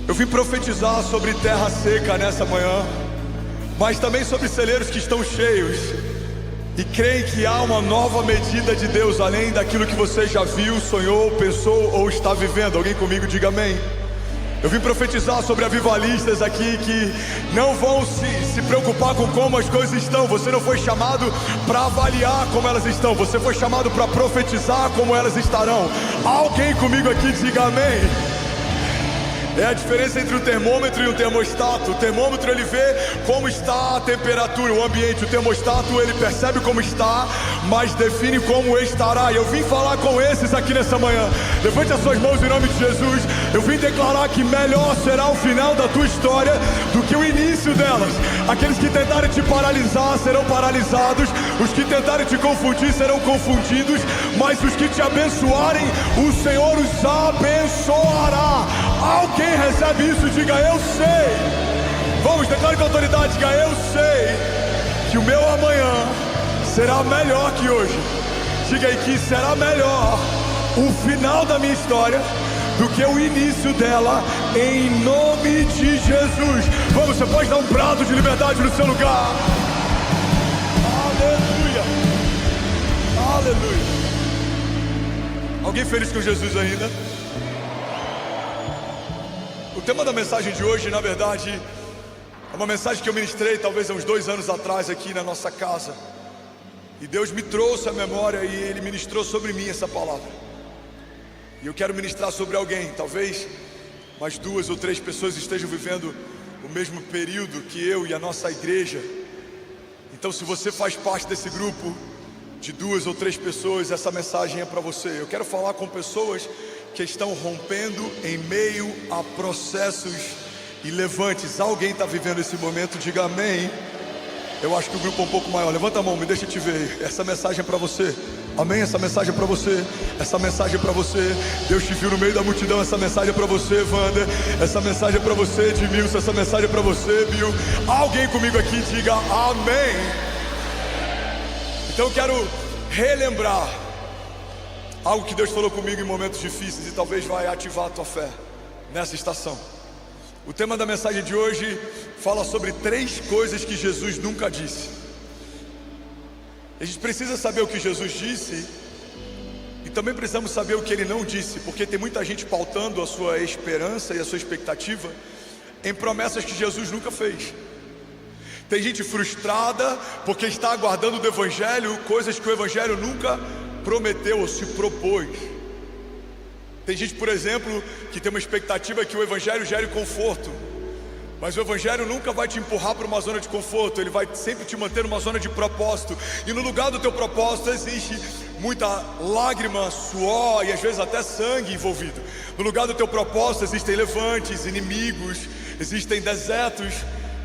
Eu vim profetizar sobre terra seca nessa manhã, mas também sobre celeiros que estão cheios e creem que há uma nova medida de Deus além daquilo que você já viu, sonhou, pensou ou está vivendo. Alguém comigo diga amém. Eu vim profetizar sobre avivalistas aqui que não vão se preocupar com como as coisas estão. Você não foi chamado para avaliar como elas estão, você foi chamado para profetizar como elas estarão. Alguém comigo aqui diga amém. É a diferença entre o termômetro e o termostato. O termômetro ele vê como está a temperatura, o ambiente. O termostato ele percebe como está, mas define como estará. E eu vim falar com esses aqui nessa manhã. Levante as suas mãos em nome de Jesus. Eu vim declarar que melhor será o final da tua história do que o início delas. Aqueles que tentarem te paralisar serão paralisados. Os que tentarem te confundir serão confundidos. Mas os que te abençoarem, o Senhor os abençoará. Alguém recebe isso? Diga eu sei. Vamos, declare com autoridade. Diga eu sei que o meu amanhã será melhor que hoje. Diga aí que será melhor o final da minha história do que o início dela, em nome de Jesus. Vamos, você pode dar um brado de liberdade no seu lugar. Aleluia, aleluia. Alguém feliz com Jesus ainda? O tema da mensagem de hoje, na verdade, é uma mensagem que eu ministrei talvez há uns 2 anos atrás aqui na nossa casa. E Deus me trouxe à memória e Ele ministrou sobre mim essa palavra. E eu quero ministrar sobre alguém, talvez mais 2 ou 3 pessoas estejam vivendo o mesmo período que eu e a nossa igreja. Então, se você faz parte desse grupo de 2 ou 3 pessoas, essa mensagem é para você. Eu quero falar com pessoas que estão rompendo em meio a processos e levantes. Alguém está vivendo esse momento? Diga amém. Eu acho que o grupo é um pouco maior. Levanta a mão, me deixa te ver. Essa mensagem é para você. Amém? Essa mensagem é para você. Essa mensagem é para você. Deus te viu no meio da multidão. Essa mensagem é para você, Wander. Essa mensagem é para você, Edmilson. Essa mensagem é para você, Bill. Alguém comigo aqui diga amém. Então eu quero relembrar algo que Deus falou comigo em momentos difíceis e talvez vai ativar a tua fé nessa estação. O tema da mensagem de hoje fala sobre 3 coisas que Jesus nunca disse. A gente precisa saber o que Jesus disse e também precisamos saber o que Ele não disse, porque tem muita gente pautando a sua esperança e a sua expectativa em promessas que Jesus nunca fez. Tem gente frustrada porque está aguardando do Evangelho coisas que o Evangelho nunca prometeu ou se propôs. Tem gente, por exemplo, que tem uma expectativa que o Evangelho gere conforto, mas o Evangelho nunca vai te empurrar para uma zona de conforto. Ele vai sempre te manter numa zona de propósito. E no lugar do teu propósito existe muita lágrima, suor e às vezes até sangue envolvido. No lugar do teu propósito existem levantes, inimigos, existem desertos,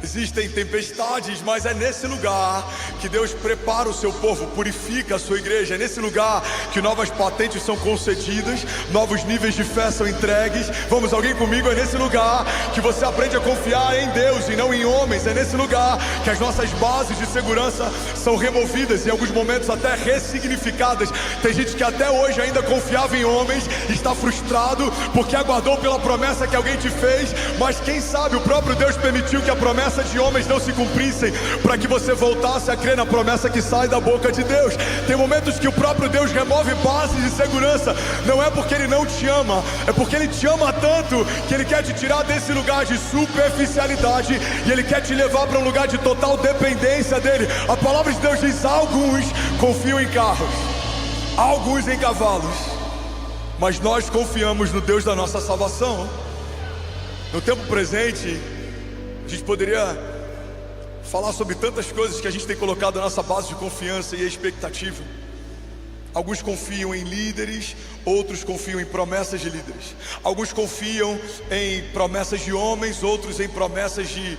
existem tempestades, mas é nesse lugar que Deus prepara o seu povo, purifica a sua igreja. É nesse lugar que novas patentes são concedidas, novos níveis de fé são entregues. Vamos, alguém comigo? É nesse lugar que você aprende a confiar em Deus e não em homens. É nesse lugar que as nossas bases de segurança são removidas e em alguns momentos até ressignificadas. Tem gente que até hoje ainda confiava em homens, está frustrado porque aguardou pela promessa que alguém te fez, mas quem sabe o próprio Deus permitiu que a promessa de homens não se cumprissem para que você voltasse a crer na promessa que sai da boca de Deus. Tem momentos que o próprio Deus remove bases de segurança. Não é porque Ele não te ama, é porque Ele te ama tanto que Ele quer te tirar desse lugar de superficialidade e Ele quer te levar para um lugar de total dependência dEle. A palavra de Deus diz: alguns confiam em carros, alguns em cavalos, mas nós confiamos no Deus da nossa salvação. No tempo presente, a gente poderia falar sobre tantas coisas que a gente tem colocado na nossa base de confiança e expectativa. Alguns confiam em líderes, outros confiam em promessas de líderes. Alguns confiam em promessas de homens, outros em promessas de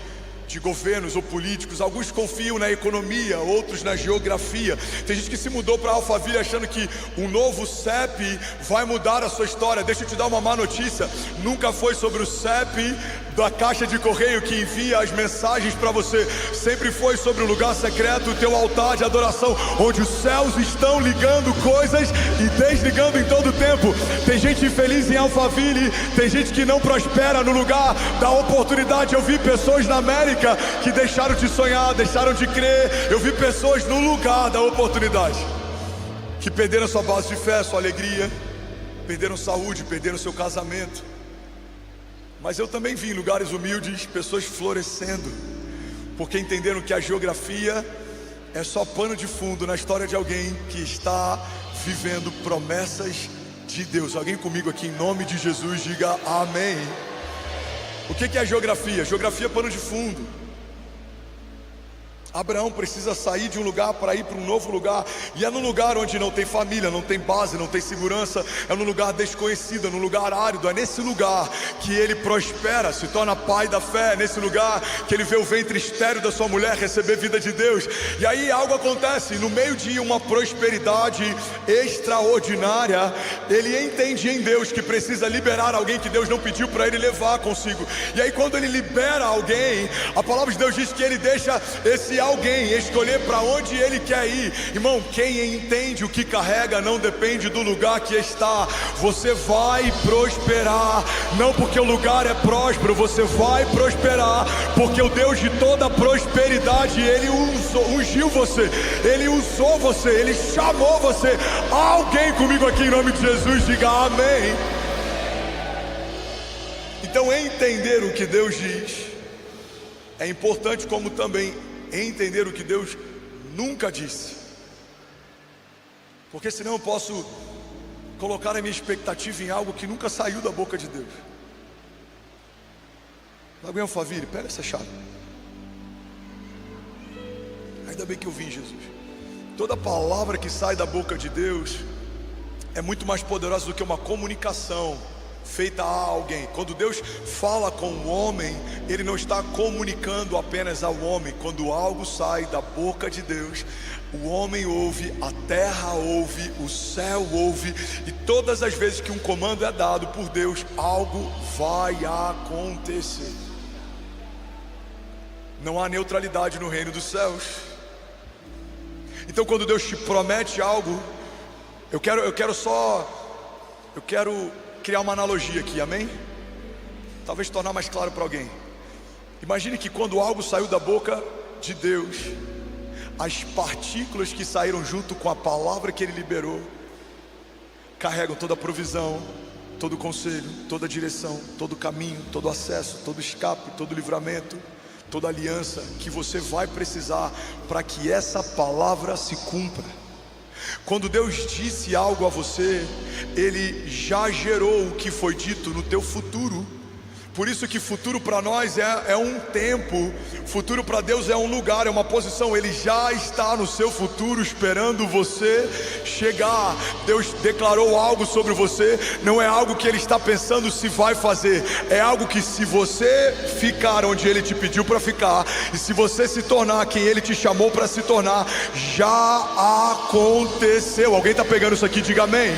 de governos ou políticos. Alguns confiam na economia, outros na geografia. Tem gente que se mudou para Alphaville achando que um novo CEP vai mudar a sua história. Deixa eu te dar uma má notícia: nunca foi sobre o CEP da caixa de correio que envia as mensagens para você. Sempre foi sobre o lugar secreto, o teu altar de adoração, onde os céus estão ligando coisas e desligando em todo o tempo. Tem gente infeliz em Alphaville, tem gente que não prospera no lugar da oportunidade. Eu vi pessoas na América que deixaram de sonhar, deixaram de crer. Eu vi pessoas no lugar da oportunidade que perderam sua base de fé, sua alegria, perderam saúde, perderam seu casamento. Mas eu também vi em lugares humildes pessoas florescendo, porque entenderam que a geografia é só pano de fundo na história de alguém que está vivendo promessas de Deus. Alguém comigo aqui em nome de Jesus, diga amém. O que é geografia? Geografia é pano de fundo. Abraão precisa sair de um lugar para ir para um novo lugar, e é num lugar onde não tem família, não tem base, não tem segurança, é num lugar desconhecido, é num lugar árido. É nesse lugar que ele prospera, se torna pai da fé. É nesse lugar que ele vê o ventre estéril da sua mulher receber vida de Deus. E aí algo acontece, no meio de uma prosperidade extraordinária, ele entende em Deus que precisa liberar alguém que Deus não pediu para ele levar consigo. E aí quando ele libera alguém, a palavra de Deus diz que ele deixa esse alguém escolher para onde ele quer ir. Irmão, quem entende o que carrega não depende do lugar que está. Você vai prosperar, não porque o lugar é próspero. Você vai prosperar porque o Deus de toda prosperidade, ele ungiu você, ele usou você, ele chamou você. Alguém comigo aqui em nome de Jesus, diga amém. Então entender o que Deus diz é importante, como também entender o que Deus nunca disse, porque senão eu posso colocar a minha expectativa em algo que nunca saiu da boca de Deus. Alguém, Alphaville, pega essa chave. Ainda bem que eu vim, Jesus. Toda palavra que sai da boca de Deus é muito mais poderosa do que uma comunicação feita a alguém. Quando Deus fala com o homem, Ele não está comunicando apenas ao homem. Quando algo sai da boca de Deus, o homem ouve, a terra ouve, o céu ouve, e todas as vezes que um comando é dado por Deus, algo vai acontecer. Não há neutralidade no reino dos céus. Então quando Deus te promete algo, eu quero criar uma analogia aqui, amém? Talvez tornar mais claro para alguém. Imagine que quando algo saiu da boca de Deus, as partículas que saíram junto com a palavra que Ele liberou carregam toda a provisão, todo o conselho, toda a direção, todo o caminho, todo o acesso, todo o escape, todo o livramento, toda a aliança que você vai precisar para que essa palavra se cumpra. Quando Deus disse algo a você, Ele já gerou o que foi dito no teu futuro. Por isso que futuro para nós é um tempo, futuro para Deus é um lugar, é uma posição. Ele já está no seu futuro esperando você chegar. Deus declarou algo sobre você, não é algo que Ele está pensando se vai fazer, é algo que, se você ficar onde Ele te pediu para ficar, e se você se tornar quem Ele te chamou para se tornar, já aconteceu. Alguém está pegando isso aqui? Diga amém.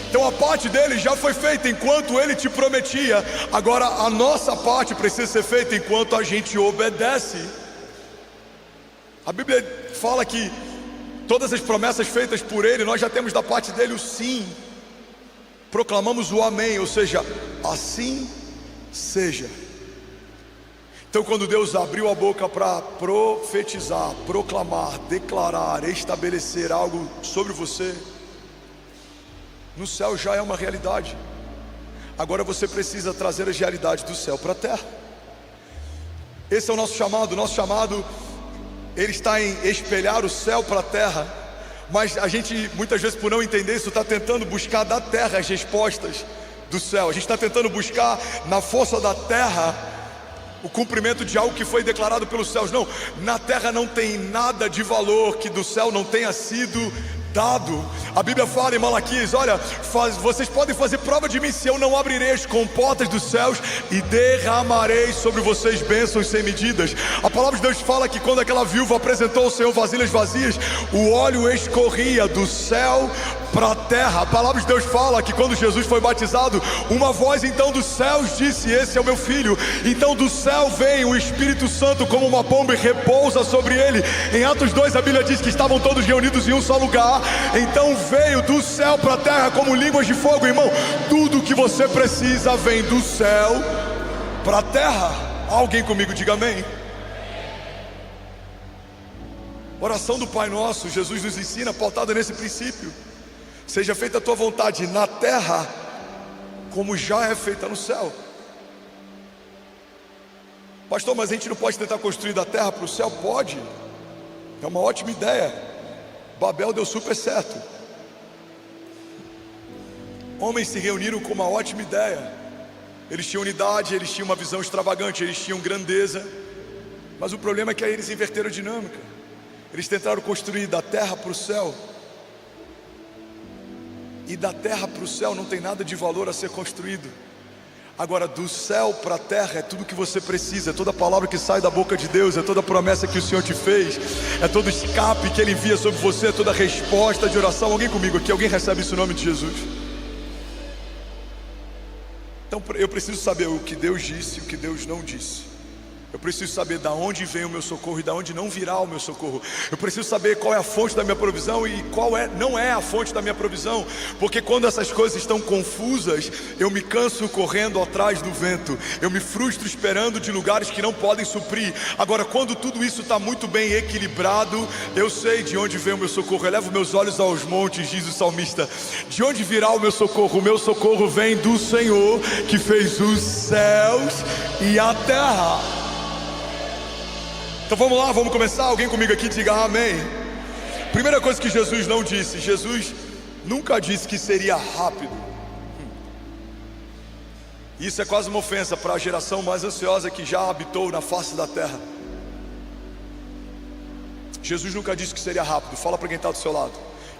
Então a parte dele já foi feita enquanto Ele te prometia. Agora a nossa parte precisa ser feita enquanto a gente obedece. A Bíblia fala que todas as promessas feitas por Ele, nós já temos da parte dele o sim. Proclamamos o amém, ou seja, assim seja. Então quando Deus abriu a boca para profetizar, proclamar, declarar, estabelecer algo sobre você, no céu já é uma realidade. Agora você precisa trazer as realidades do céu para a terra. Esse é o nosso chamado. O nosso chamado, ele está em espelhar o céu para a terra. Mas a gente, muitas vezes, por não entender isso, está tentando buscar da terra as respostas do céu. A gente está tentando buscar na força da terra o cumprimento de algo que foi declarado pelos céus. Não, na terra não tem nada de valor que do céu não tenha sido dado. A Bíblia fala em Malaquias: olha, vocês podem fazer prova de mim se eu não abrirei as comportas dos céus e derramarei sobre vocês bênçãos sem medidas. A palavra de Deus fala que quando aquela viúva apresentou ao Senhor vasilhas vazias, o óleo escorria do céu para a terra. A palavra de Deus fala que quando Jesus foi batizado, uma voz então dos céus disse: esse é o meu filho. Então do céu vem o Espírito Santo como uma pomba e repousa sobre ele. Em Atos 2 a Bíblia diz que estavam todos reunidos em um só lugar. Então veio do céu para a terra como línguas de fogo. Irmão, tudo que você precisa vem do céu para a terra. Alguém comigo diga amém. Oração do Pai Nosso, Jesus nos ensina, pautada nesse princípio: seja feita a tua vontade na terra como já é feita no céu. Pastor, mas a gente não pode tentar construir da terra para o céu? Pode, é uma ótima ideia. Babel deu super certo. Homens se reuniram com uma ótima ideia. Eles tinham unidade, eles tinham uma visão extravagante, eles tinham grandeza. Mas o problema é que aí eles inverteram a dinâmica. Eles tentaram construir da terra para o céu. E da terra para o céu não tem nada de valor a ser construído. Agora, do céu para a terra é tudo que você precisa. É toda a palavra que sai da boca de Deus, é toda a promessa que o Senhor te fez, é todo escape que Ele envia sobre você, é toda a resposta de oração. Alguém comigo aqui? Alguém recebe isso em nome de Jesus? Então eu preciso saber o que Deus disse e o que Deus não disse. Eu preciso saber de onde vem o meu socorro e de onde não virá o meu socorro. Eu preciso saber qual é a fonte da minha provisão e qual não é a fonte da minha provisão. Porque quando essas coisas estão confusas, eu me canso correndo atrás do vento. Eu me frustro esperando de lugares que não podem suprir. Agora, quando tudo isso está muito bem equilibrado, eu sei de onde vem o meu socorro. Eu levo meus olhos aos montes, diz o salmista. De onde virá o meu socorro? O meu socorro vem do Senhor, que fez os céus e a terra. Então vamos lá, vamos começar. Alguém comigo aqui diga amém. Primeira coisa que Jesus não disse: Jesus nunca disse que seria rápido. Isso é quase uma ofensa para a geração mais ansiosa que já habitou na face da terra. Jesus nunca disse que seria rápido. Fala para quem está do seu lado.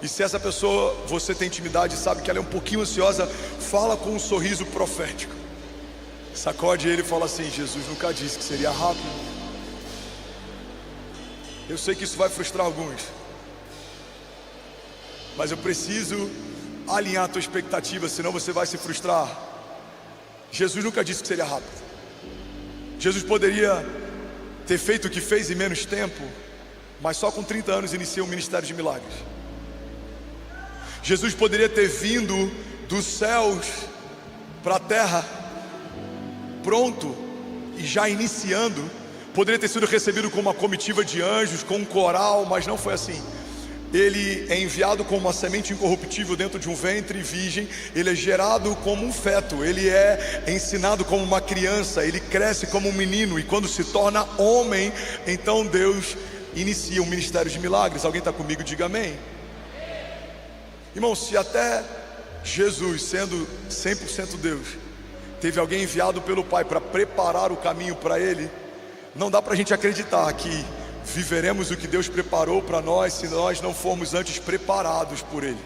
E se essa pessoa, você tem intimidade e sabe que ela é um pouquinho ansiosa, fala com um sorriso profético. Sacode ele e fala assim: Jesus nunca disse que seria rápido. Eu sei que isso vai frustrar alguns, mas eu preciso alinhar a tua expectativa, senão você vai se frustrar. Jesus nunca disse que seria rápido. Jesus poderia ter feito o que fez em menos tempo, mas só com 30 anos inicia um ministério de milagres. Jesus poderia ter vindo dos céus para a terra, pronto e já iniciando. Poderia ter sido recebido com uma comitiva de anjos, com um coral, mas não foi assim. Ele é enviado como uma semente incorruptível dentro de um ventre virgem. Ele é gerado como um feto. Ele é ensinado como uma criança. Ele cresce como um menino. E quando se torna homem, então Deus inicia um ministério de milagres. Alguém está comigo? Diga amém. Irmão, se até Jesus, sendo 100% Deus, teve alguém enviado pelo Pai para preparar o caminho para Ele, não dá para a gente acreditar que viveremos o que Deus preparou para nós se nós não formos antes preparados por Ele.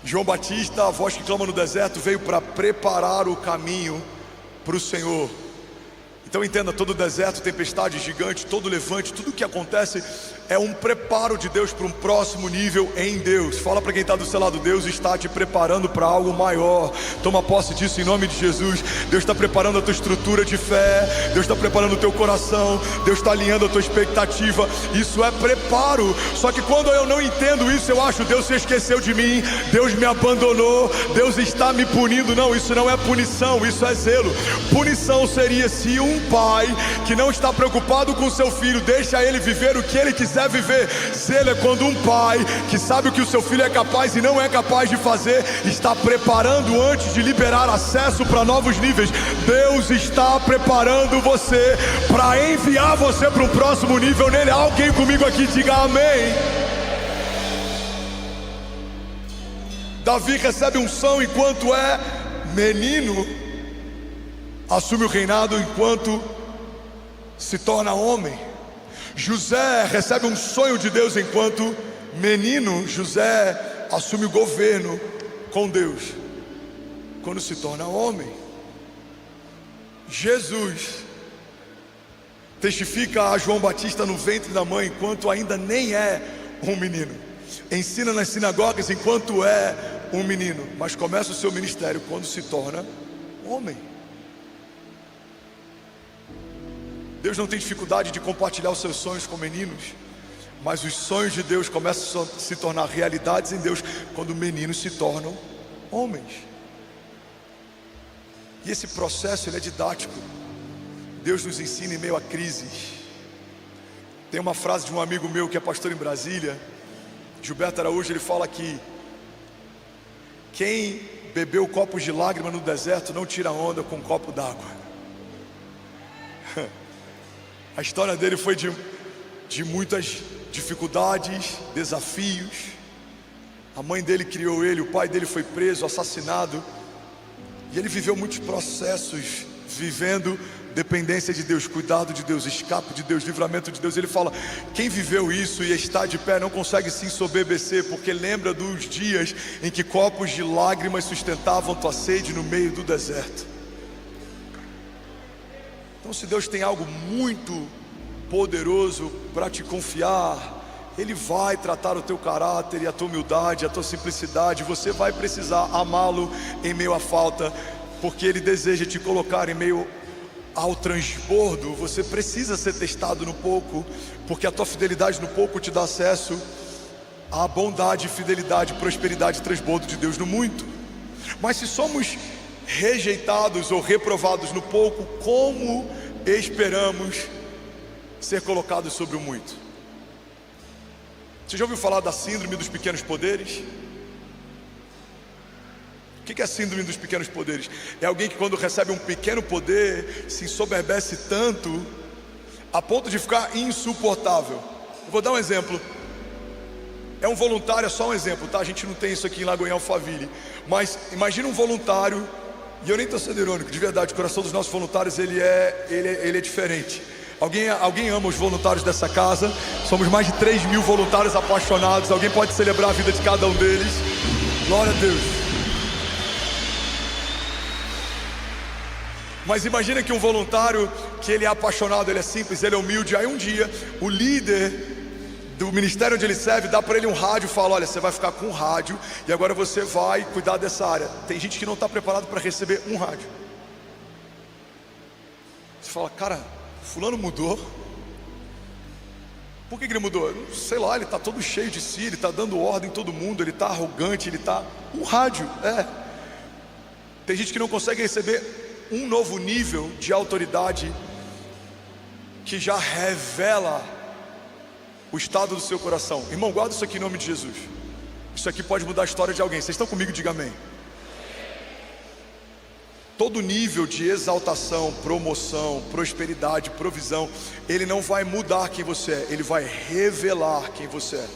João Batista, a voz que clama no deserto, veio para preparar o caminho para o Senhor. Então entenda, todo deserto, tempestade gigante, todo levante, tudo o que acontece é um preparo de Deus para um próximo nível em Deus. Fala para quem está do seu lado: Deus está te preparando para algo maior. Toma posse disso em nome de Jesus. Deus está preparando a tua estrutura de fé, Deus está preparando o teu coração, Deus está alinhando a tua expectativa. Isso é preparo. Só que quando eu não entendo isso, eu acho: Deus se esqueceu de mim, Deus me abandonou, Deus está me punindo. Não, isso não é punição, isso é zelo. Punição seria se um pai que não está preocupado com seu filho deixa ele viver o que ele quiser viver. Zelo é quando um pai que sabe o que o seu filho é capaz e não é capaz de fazer, está preparando antes de liberar acesso para novos níveis. Deus está preparando você para enviar você para um próximo nível nele. Alguém comigo aqui diga amém. Davi recebe unção enquanto é menino, assume o reinado enquanto se torna homem. José recebe um sonho de Deus enquanto menino, José assume o governo com Deus quando se torna homem. Jesus testifica a João Batista no ventre da mãe enquanto ainda nem é um menino. Ensina nas sinagogas enquanto é um menino, mas começa o seu ministério quando se torna homem. Deus não tem dificuldade de compartilhar os seus sonhos com meninos, mas os sonhos de Deus começam a se tornar realidades em Deus quando meninos se tornam homens. E esse processo ele é didático. Deus nos ensina em meio a crises. Tem uma frase de um amigo meu que é pastor em Brasília, Gilberto Araújo, ele fala que quem bebeu copos de lágrima no deserto não tira onda com um copo d'água. A história dele foi de muitas dificuldades, desafios. A mãe dele criou ele, o pai dele foi preso, assassinado. E ele viveu muitos processos, vivendo dependência de Deus, cuidado de Deus, escape de Deus, livramento de Deus. Ele fala, quem viveu isso e está de pé não consegue se ensoberbecer, porque lembra dos dias em que copos de lágrimas sustentavam tua sede no meio do deserto. Então, se Deus tem algo muito poderoso para te confiar, Ele vai tratar o teu caráter e a tua humildade, a tua simplicidade. Você vai precisar amá-lo em meio à falta, porque Ele deseja te colocar em meio ao transbordo. Você precisa ser testado no pouco, porque a tua fidelidade no pouco te dá acesso à bondade, fidelidade, prosperidade e transbordo de Deus no muito. Mas se somos rejeitados ou reprovados no pouco, como esperamos ser colocados sobre o muito? Você já ouviu falar da síndrome dos pequenos poderes? O que é a síndrome dos pequenos poderes? É alguém que quando recebe um pequeno poder se ensoberbece tanto a ponto de ficar insuportável. Eu vou dar um exemplo. É um voluntário, é só um exemplo, tá? A gente não tem isso aqui em Lagoinha Alphaville. Mas imagina um voluntário, e eu nem estou sendo irônico, de verdade, o coração dos nossos voluntários ele é diferente. Alguém ama os voluntários dessa casa? Somos mais de 3.000 voluntários apaixonados. Alguém pode celebrar a vida de cada um deles? Glória a Deus. Mas imagina que um voluntário que ele é apaixonado, ele é simples, ele é humilde. Aí um dia o líder do ministério onde ele serve dá para ele um rádio e fala, olha, você vai ficar com um rádio e agora você vai cuidar dessa área. Tem gente que não está preparado para receber um rádio. Você fala, cara, fulano mudou. Por que ele mudou? Sei lá, ele está todo cheio de si, ele está dando ordem em todo mundo, ele está arrogante, ele está... Um rádio, Tem gente que não consegue receber um novo nível de autoridade que já revela o estado do seu coração. Irmão, guarda isso aqui em nome de Jesus. Isso aqui pode mudar a história de alguém. Vocês estão comigo? Diga amém. Todo nível de exaltação, promoção, prosperidade, provisão, ele não vai mudar quem você é, ele vai revelar quem você é.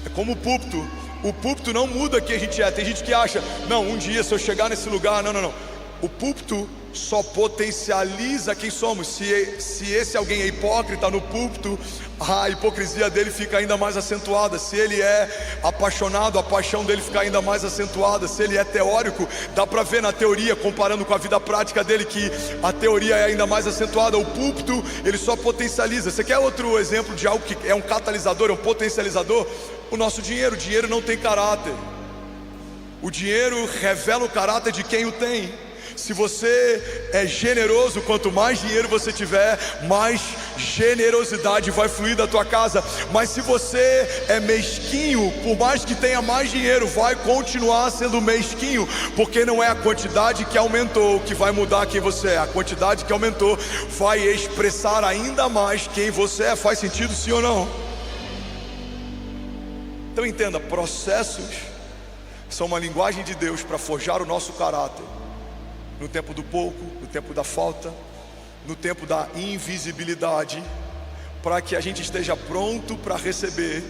É como o púlpito. O púlpito não muda quem a gente é. Tem gente que acha, não, um dia se eu chegar nesse lugar, não. O púlpito só potencializa quem somos. Se esse alguém é hipócrita no púlpito, a hipocrisia dele fica ainda mais acentuada. Se ele é apaixonado, a paixão dele fica ainda mais acentuada. Se ele é teórico, dá para ver na teoria, comparando com a vida prática dele, que a teoria é ainda mais acentuada. O púlpito, ele só potencializa. Você quer outro exemplo de algo que é um catalisador, é um potencializador? O nosso dinheiro. O dinheiro não tem caráter. O dinheiro revela o caráter de quem o tem. Se você é generoso, quanto mais dinheiro você tiver, mais generosidade vai fluir da tua casa. Mas se você é mesquinho, por mais que tenha mais dinheiro, vai continuar sendo mesquinho, porque não é a quantidade que aumentou que vai mudar quem você é. A quantidade que aumentou vai expressar ainda mais quem você é. Faz sentido, sim ou não? Então entenda, processos são uma linguagem de Deus para forjar o nosso caráter. No tempo do pouco, no tempo da falta, no tempo da invisibilidade, para que a gente esteja pronto para receber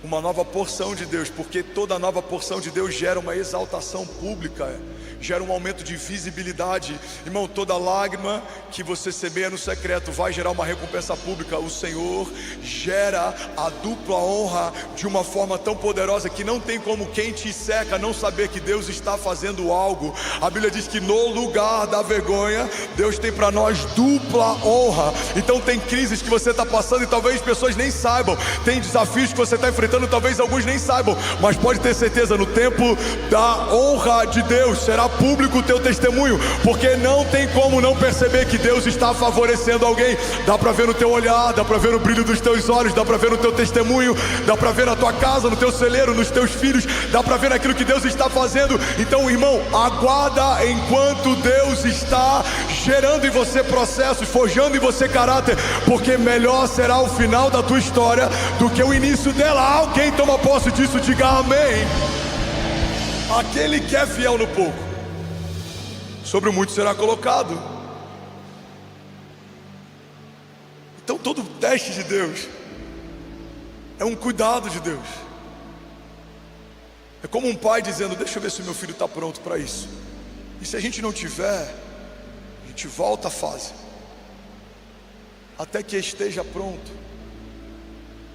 uma nova porção de Deus, porque toda nova porção de Deus gera uma exaltação pública, gera um aumento de visibilidade. Irmão, toda lágrima que você semeia no secreto vai gerar uma recompensa pública. O Senhor gera a dupla honra de uma forma tão poderosa que não tem como quem te seca não saber que Deus está fazendo algo. A Bíblia diz que no lugar da vergonha, Deus tem para nós dupla honra. Então tem crises que você está passando e talvez pessoas nem saibam, tem desafios que você está enfrentando, talvez alguns nem saibam, mas pode ter certeza, no tempo da honra de Deus será público o teu testemunho, porque não tem como não perceber que Deus está favorecendo alguém. Dá para ver no teu olhar, dá para ver no brilho dos teus olhos, dá para ver no teu testemunho, dá para ver na tua casa, no teu celeiro, nos teus filhos, dá para ver naquilo que Deus está fazendo. Então, irmão, aguarda enquanto Deus está gerando em você processos, forjando em você caráter, porque melhor será o final da tua história do que o início dela. Alguém toma posse disso, diga amém. Aquele que é fiel no pouco, sobre o muito será colocado. Então todo teste de Deus é um cuidado de Deus. É como um pai dizendo: deixa eu ver se o meu filho está pronto para isso. E se a gente não tiver, a gente volta a fase até que esteja pronto.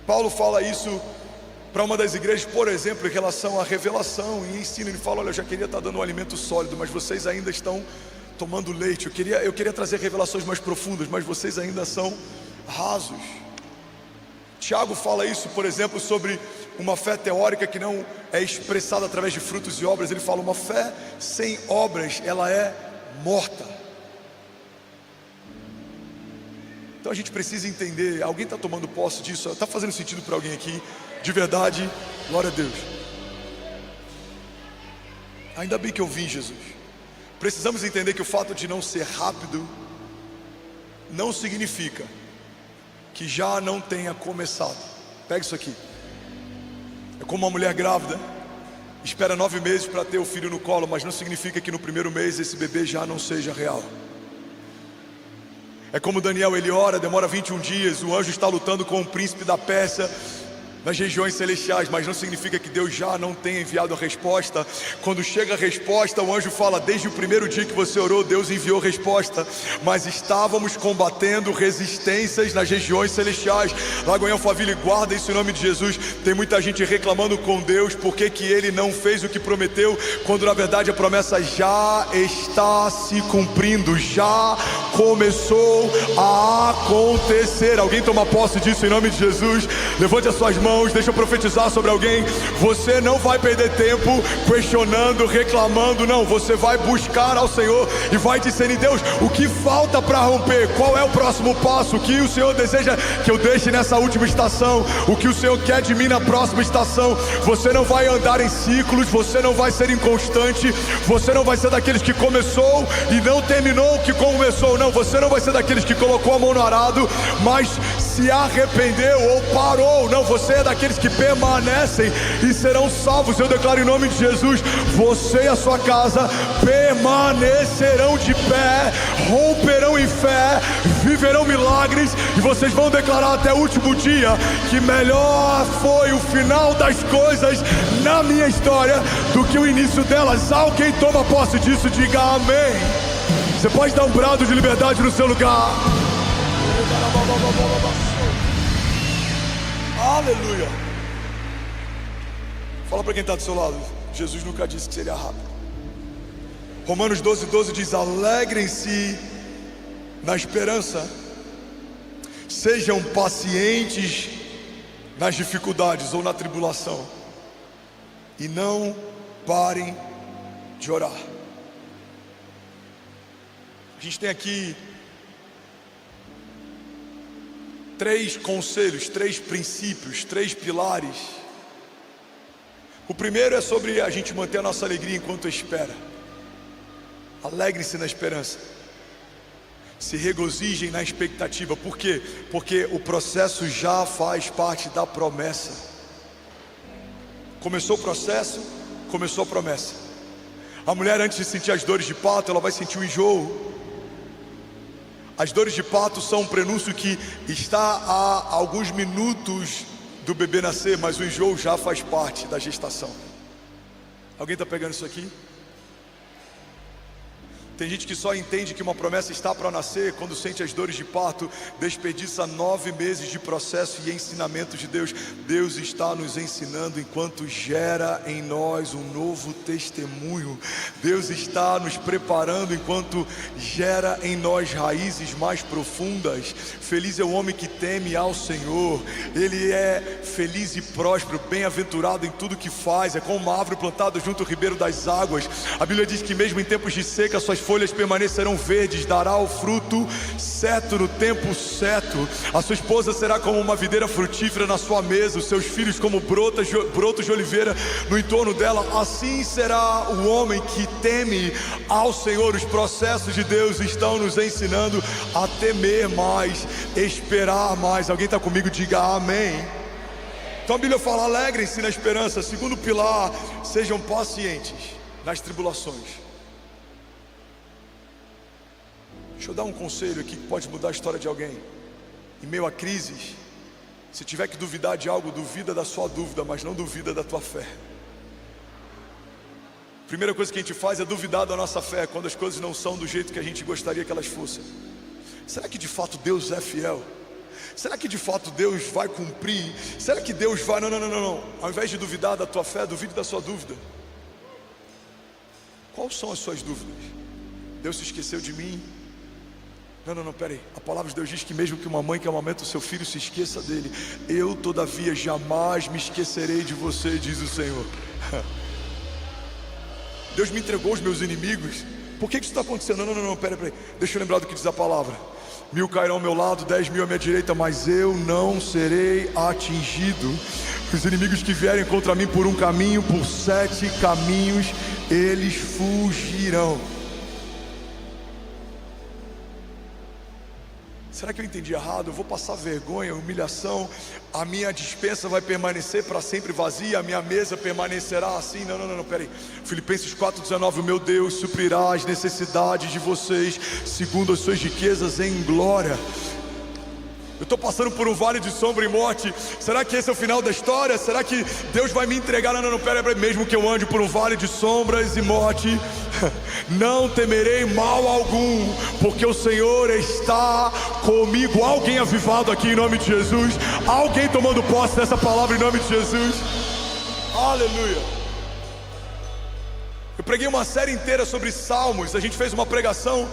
Paulo fala isso para uma das igrejas, por exemplo, em relação à revelação e ensino. Ele fala: olha, eu já queria estar dando um alimento sólido, mas vocês ainda estão tomando leite. Eu queria trazer revelações mais profundas, mas vocês ainda são rasos. Tiago fala isso, por exemplo, sobre uma fé teórica que não é expressada através de frutos e obras. Ele fala: uma fé sem obras, ela é morta. Então a gente precisa entender. Alguém está tomando posse disso? Está fazendo sentido para alguém aqui? De verdade, glória a Deus. Ainda bem que eu vim, Jesus. Precisamos entender que o fato de não ser rápido não significa que já não tenha começado. Pega isso aqui. É como uma mulher grávida, espera 9 meses para ter o filho no colo, mas não significa que no primeiro mês esse bebê já não seja real. É como Daniel, ele ora, demora 21 dias, o anjo está lutando com o príncipe da Pérsia nas regiões celestiais, mas não significa que Deus já não tenha enviado a resposta. Quando chega a resposta, o anjo fala: desde o primeiro dia que você orou, Deus enviou resposta, mas estávamos combatendo resistências nas regiões celestiais. Lagoinha Alphaville, guarda isso em nome de Jesus. Tem muita gente reclamando com Deus porque que Ele não fez o que prometeu, quando na verdade a promessa já está se cumprindo, já começou a acontecer. Alguém toma posse disso em nome de Jesus? Levante as suas mãos. Deixa eu profetizar sobre alguém. Você não vai perder tempo questionando, reclamando, não. Você vai buscar ao Senhor e vai discernir: Deus, o que falta para romper? Qual é o próximo passo? O que o Senhor deseja que eu deixe nessa última estação? O que o Senhor quer de mim na próxima estação? Você não vai andar em ciclos, você não vai ser inconstante, você não vai ser daqueles que começou e não terminou o que começou, não. Você não vai ser daqueles que colocou a mão no arado, mas se arrependeu ou parou, não. Você é daqueles que permanecem e serão salvos. Eu declaro em nome de Jesus: você e a sua casa permanecerão de pé, romperão em fé, viverão milagres, e vocês vão declarar até o último dia que melhor foi o final das coisas na minha história do que o início delas. Alguém toma posse disso, diga amém. Você pode dar um brado de liberdade no seu lugar. Aleluia. Fala para quem está do seu lado: Jesus nunca disse que seria rápido. Romanos 12:12 diz: alegrem-se na esperança, sejam pacientes nas dificuldades ou na tribulação, e não parem de orar. A gente tem aqui 3 conselhos, 3 princípios, 3 pilares. O primeiro é sobre a gente manter a nossa alegria enquanto espera. Alegre-se na esperança, se regozijem na expectativa. Por quê? Porque o processo já faz parte da promessa. Começou o processo, começou a promessa. A mulher, antes de sentir as dores de parto, ela vai sentir o enjoo. As dores de parto são um prenúncio que está a alguns minutos do bebê nascer, mas o enjoo já faz parte da gestação. Alguém está pegando isso aqui? Tem gente que só entende que uma promessa está para nascer quando sente as dores de parto, desperdiça 9 meses de processo e ensinamento de Deus. Deus está nos ensinando enquanto gera em nós um novo testemunho. Deus está nos preparando enquanto gera em nós raízes mais profundas. Feliz é o homem que teme ao Senhor. Ele é feliz e próspero, bem-aventurado em tudo que faz. É como uma árvore plantada junto ao ribeiro das águas. A Bíblia diz que mesmo em tempos de seca suas folhas permanecerão verdes, dará o fruto certo no tempo certo. A sua esposa será como uma videira frutífera na sua mesa, os seus filhos como brotos de oliveira no entorno dela. Assim será o homem que teme ao Senhor. Os processos de Deus estão nos ensinando a temer mais, esperar mais. Alguém está comigo? Diga amém. Então a Bíblia fala: alegrem-se na esperança. Segundo pilar, sejam pacientes nas tribulações. Deixa eu dar um conselho aqui que pode mudar a história de alguém. Em meio a crises, se tiver que duvidar de algo, duvida da sua dúvida, mas não duvida da tua fé. Primeira coisa que a gente faz é duvidar da nossa fé quando as coisas não são do jeito que a gente gostaria que elas fossem. Será que de fato Deus é fiel? Será que de fato Deus vai cumprir? Será que Deus vai... Não. Ao invés de duvidar da tua fé, duvide da sua dúvida. Quais são as suas dúvidas? Deus se esqueceu de mim? Não, peraí. A palavra de Deus diz que mesmo que uma mãe que amamenta o seu filho se esqueça dele, eu todavia jamais me esquecerei de você, diz o Senhor. Deus me entregou os meus inimigos. Por que isso está acontecendo? Não, peraí. Deixa eu lembrar do que diz a palavra. 1000 cairão ao meu lado, 10.000 à minha direita, mas eu não serei atingido. Os inimigos que vierem contra mim por um caminho, por 7 caminhos, eles fugirão. Será que eu entendi errado? Eu vou passar vergonha, humilhação, a minha despensa vai permanecer para sempre vazia, a minha mesa permanecerá assim? Não, peraí. Filipenses 4,19: o meu Deus suprirá as necessidades de vocês segundo as suas riquezas em glória. Eu estou passando por um vale de sombra e morte. Será que esse é o final da história? Será que Deus vai me entregar? Não, peraí. Mesmo que eu ande por um vale de sombras e morte, não temerei mal algum, porque o Senhor está comigo. Alguém avivado aqui em nome de Jesus? Alguém tomando posse dessa palavra em nome de Jesus? Aleluia. Eu preguei uma série inteira sobre Salmos. A gente fez uma pregação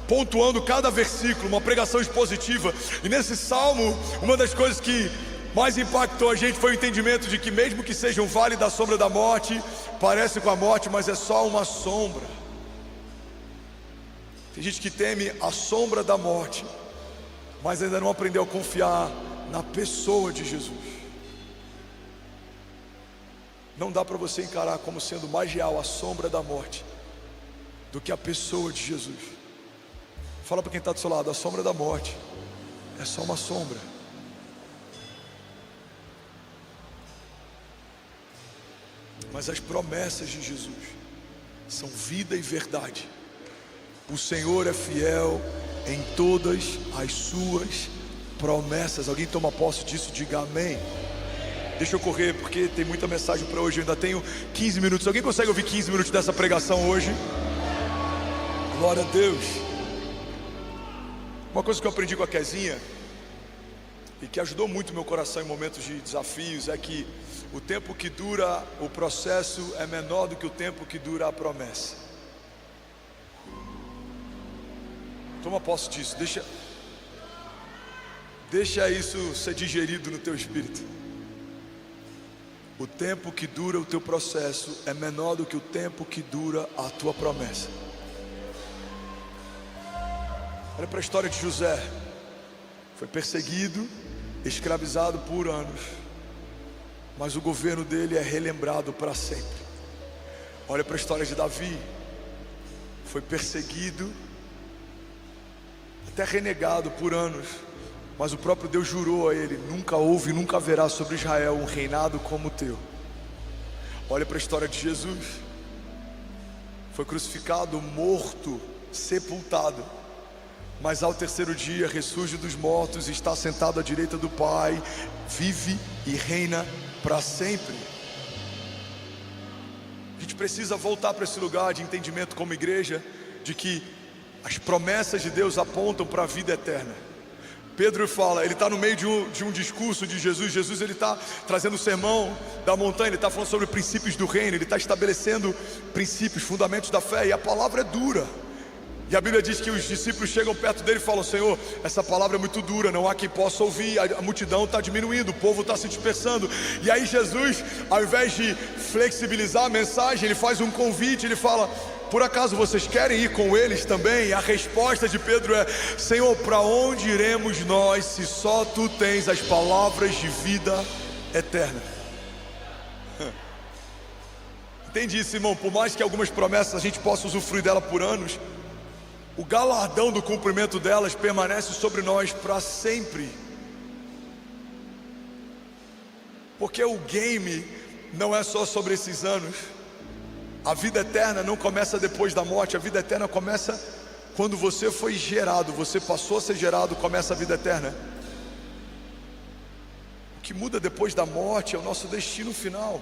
pontuando cada versículo, uma pregação expositiva. E nesse salmo, uma das coisas que mais impactou a gente foi o entendimento de que mesmo que seja um vale da sombra da morte, parece com a morte, mas é só uma sombra. Tem gente que teme a sombra da morte, mas ainda não aprendeu a confiar na pessoa de Jesus. Não dá para você encarar como sendo mais real a sombra da morte do que a pessoa de Jesus. Fala para quem está do seu lado: a sombra da morte é só uma sombra. Mas as promessas de Jesus são vida e verdade. O Senhor é fiel em todas as suas promessas. Alguém toma posse disso? Diga amém. Deixa eu correr porque tem muita mensagem para hoje. Eu ainda tenho 15 minutos. Alguém consegue ouvir 15 minutos dessa pregação hoje? Glória a Deus. Uma coisa que eu aprendi com a Kezinha e que ajudou muito meu coração em momentos de desafios é que o tempo que dura o processo é menor do que o tempo que dura a promessa. Toma posse disso, deixa isso ser digerido no teu espírito. O tempo que dura o teu processo é menor do que o tempo que dura a tua promessa. Olha para a história de José. Foi perseguido, escravizado por anos, mas o governo dele é relembrado para sempre. Olha para a história de Davi. Foi perseguido, até renegado por anos, mas o próprio Deus jurou a ele: nunca houve e nunca haverá sobre Israel um reinado como o teu. Olha para a história de Jesus. Foi crucificado, morto, sepultado, mas ao terceiro dia ressurge dos mortos e está sentado à direita do Pai, vive e reina para sempre. A gente precisa voltar para esse lugar de entendimento como igreja, de que as promessas de Deus apontam para a vida eterna. Pedro fala, ele está no meio de um discurso de Jesus. Jesus, ele está trazendo o sermão da montanha, ele está falando sobre princípios do reino, ele está estabelecendo princípios, fundamentos da fé, e a palavra é dura. E a Bíblia diz que os discípulos chegam perto dele e falam: Senhor, essa palavra é muito dura, não há quem possa ouvir, a multidão está diminuindo, o povo está se dispersando. E aí Jesus, ao invés de flexibilizar a mensagem, ele faz um convite, ele fala: por acaso vocês querem ir com eles também? E a resposta de Pedro é: Senhor, para onde iremos nós se só Tu tens as palavras de vida eterna? Entende isso, irmão? Por mais que algumas promessas a gente possa usufruir dela por anos, o galardão do cumprimento delas permanece sobre nós para sempre. Porque o game não é só sobre esses anos. A vida eterna não começa depois da morte. A vida eterna começa quando você foi gerado. Você passou a ser gerado, começa a vida eterna. O que muda depois da morte é o nosso destino final.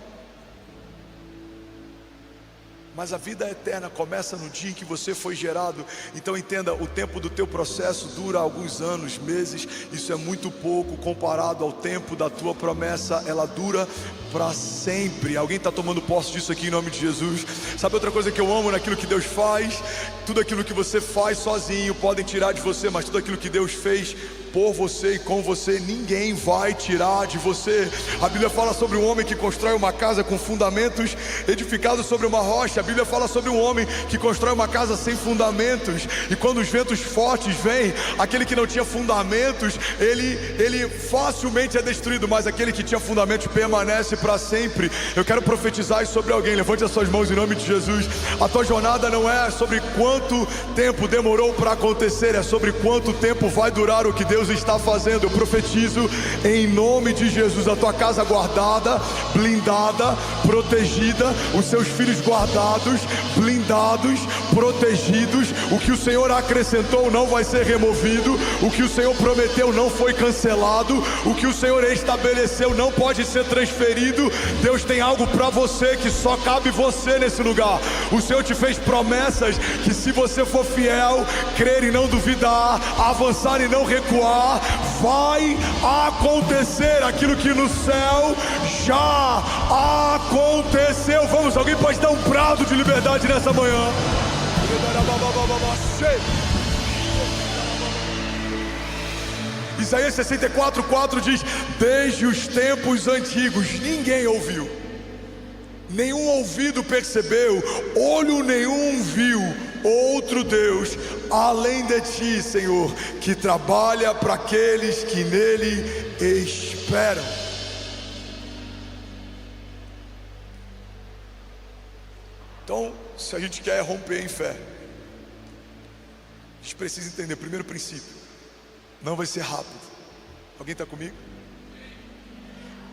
Mas a vida eterna começa no dia em que você foi gerado. Então entenda, o tempo do teu processo dura alguns anos, meses. Isso é muito pouco comparado ao tempo da tua promessa. Ela dura para sempre. Alguém está tomando posse disso aqui em nome de Jesus? Sabe outra coisa que eu amo naquilo que Deus faz? Tudo aquilo que você faz sozinho podem tirar de você, mas tudo aquilo que Deus fez por você e com você, ninguém vai tirar de você. A Bíblia fala sobre um homem que constrói uma casa com fundamentos edificados sobre uma rocha. A Bíblia fala sobre um homem que constrói uma casa sem fundamentos, e quando os ventos fortes vêm, aquele que não tinha fundamentos, ele facilmente é destruído, mas aquele que tinha fundamentos permanece para sempre. Eu quero profetizar isso sobre alguém. Levante as suas mãos em nome de Jesus. A tua jornada não é sobre quanto tempo demorou para acontecer, é sobre quanto tempo vai durar o que Deus está fazendo. Eu profetizo em nome de Jesus a tua casa guardada, blindada, protegida, os seus filhos guardados, blindados, protegidos. O que o Senhor acrescentou não vai ser removido, o que o Senhor prometeu não foi cancelado, o que o Senhor estabeleceu não pode ser transferido. Deus tem algo para você que só cabe você nesse lugar. O Senhor te fez promessas que, se você for fiel, crer e não duvidar, avançar e não recuar, vai acontecer aquilo que no céu já aconteceu. Vamos, alguém pode dar um brado de liberdade nessa manhã? Isaías 64:4 diz: desde os tempos antigos ninguém ouviu, nenhum ouvido percebeu, olho nenhum viu outro Deus além de ti, Senhor, que trabalha para aqueles que nele esperam. Então, se a gente quer romper em fé, a gente precisa entender, primeiro princípio: não vai ser rápido. Alguém está comigo?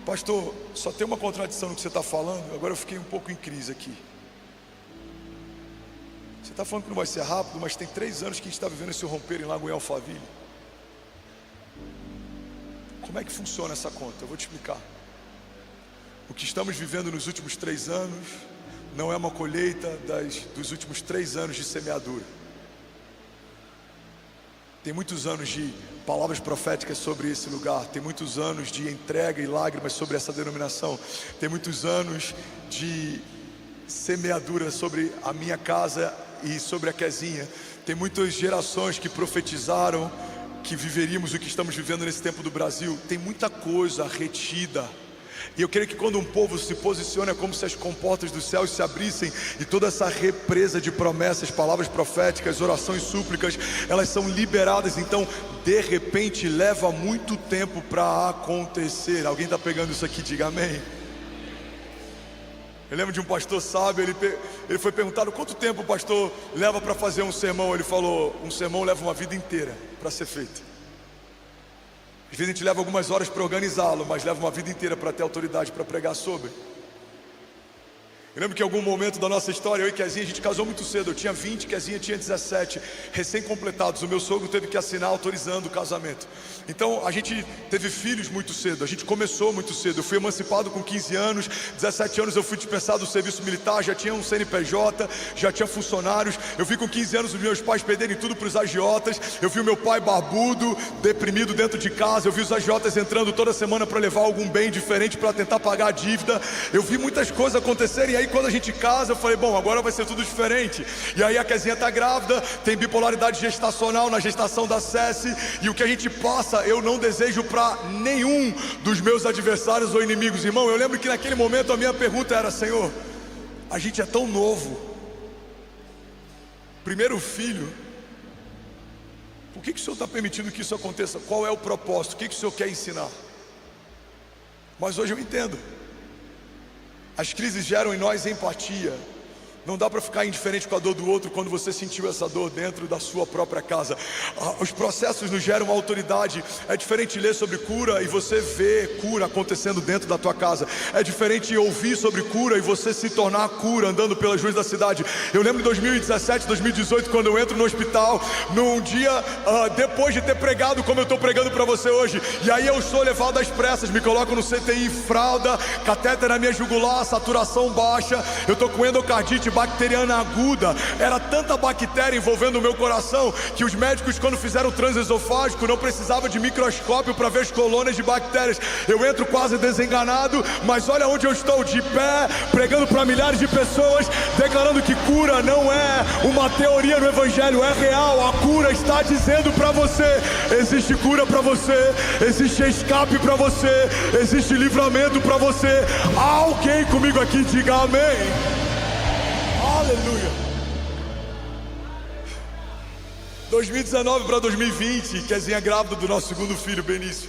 Pastor, só tem uma contradição no que você está falando. Agora eu fiquei um pouco em crise aqui. Você está falando que não vai ser rápido, mas tem 3 anos que a gente está vivendo esse romper em Lagoa Alphaville. Como é que funciona essa conta? Eu vou te explicar. O que estamos vivendo nos últimos 3 anos não é uma colheita dos últimos 3 anos de semeadura. Tem muitos anos de palavras proféticas sobre esse lugar. Tem muitos anos de entrega e lágrimas sobre essa denominação. Tem muitos anos de semeadura sobre a minha casa e sobre a Quezinha. Tem muitas gerações que profetizaram que viveríamos o que estamos vivendo nesse tempo do Brasil. Tem muita coisa retida. E eu creio que quando um povo se posiciona, é como se as comportas dos céus se abrissem, e toda essa represa de promessas, palavras proféticas, orações, súplicas, elas são liberadas. Então, de repente, leva muito tempo para acontecer. Alguém está pegando isso aqui? Diga amém. Eu lembro de um pastor sábio, ele foi perguntado: quanto tempo o pastor leva para fazer um sermão? Ele falou: um sermão leva uma vida inteira para ser feito. Às vezes a gente leva algumas horas para organizá-lo, mas leva uma vida inteira para ter autoridade para pregar sobre. Eu lembro que em algum momento da nossa história, eu e Kezinha, a gente casou muito cedo. Eu tinha 20, Kezinha tinha 17, recém-completados. O meu sogro teve que assinar autorizando o casamento. Então a gente teve filhos muito cedo, a gente começou muito cedo. Eu fui emancipado com 15 anos, 17 anos eu fui dispensado do serviço militar, já tinha um CNPJ, já tinha funcionários. Eu vi com 15 anos os meus pais perderem tudo para os agiotas. Eu vi o meu pai barbudo, deprimido dentro de casa. Eu vi os agiotas entrando toda semana para levar algum bem diferente para tentar pagar a dívida. Eu vi muitas coisas acontecerem. E aí quando a gente casa, eu falei, bom, agora vai ser tudo diferente. E aí a Kezinha tá grávida, tem bipolaridade gestacional na gestação da Ceci. E o que a gente passa, eu não desejo para nenhum dos meus adversários ou inimigos. Irmão, eu lembro que naquele momento a minha pergunta era, Senhor, a gente é tão novo, primeiro filho, por que o Senhor está permitindo que isso aconteça? Qual é o propósito? O que o Senhor quer ensinar? Mas hoje eu entendo. As crises geram em nós empatia. Não dá para ficar indiferente com a dor do outro quando você sentiu essa dor dentro da sua própria casa. Os processos nos geram autoridade. É diferente ler sobre cura e você ver cura acontecendo dentro da tua casa. É diferente ouvir sobre cura e você se tornar cura andando pelas ruas da cidade. Eu lembro de 2017, 2018, quando eu entro no hospital, num dia depois de ter pregado como eu estou pregando para você hoje. E aí eu sou levado às pressas, me colocam no CTI, fralda, catéter na minha jugular, saturação baixa. Eu estou com endocardite bacteriana aguda. Era tanta bactéria envolvendo o meu coração que os médicos, quando fizeram o transesofágico, não precisavam de microscópio para ver as colônias de bactérias. Eu entro quase desenganado, mas olha onde eu estou, de pé, pregando para milhares de pessoas, declarando que cura não é uma teoria no evangelho, é real. A cura está dizendo para você, existe cura para você, existe escape para você, existe livramento para você. Alguém comigo aqui diga amém. Aleluia. 2019 para 2020, Kezinha grávida do nosso segundo filho, Benício,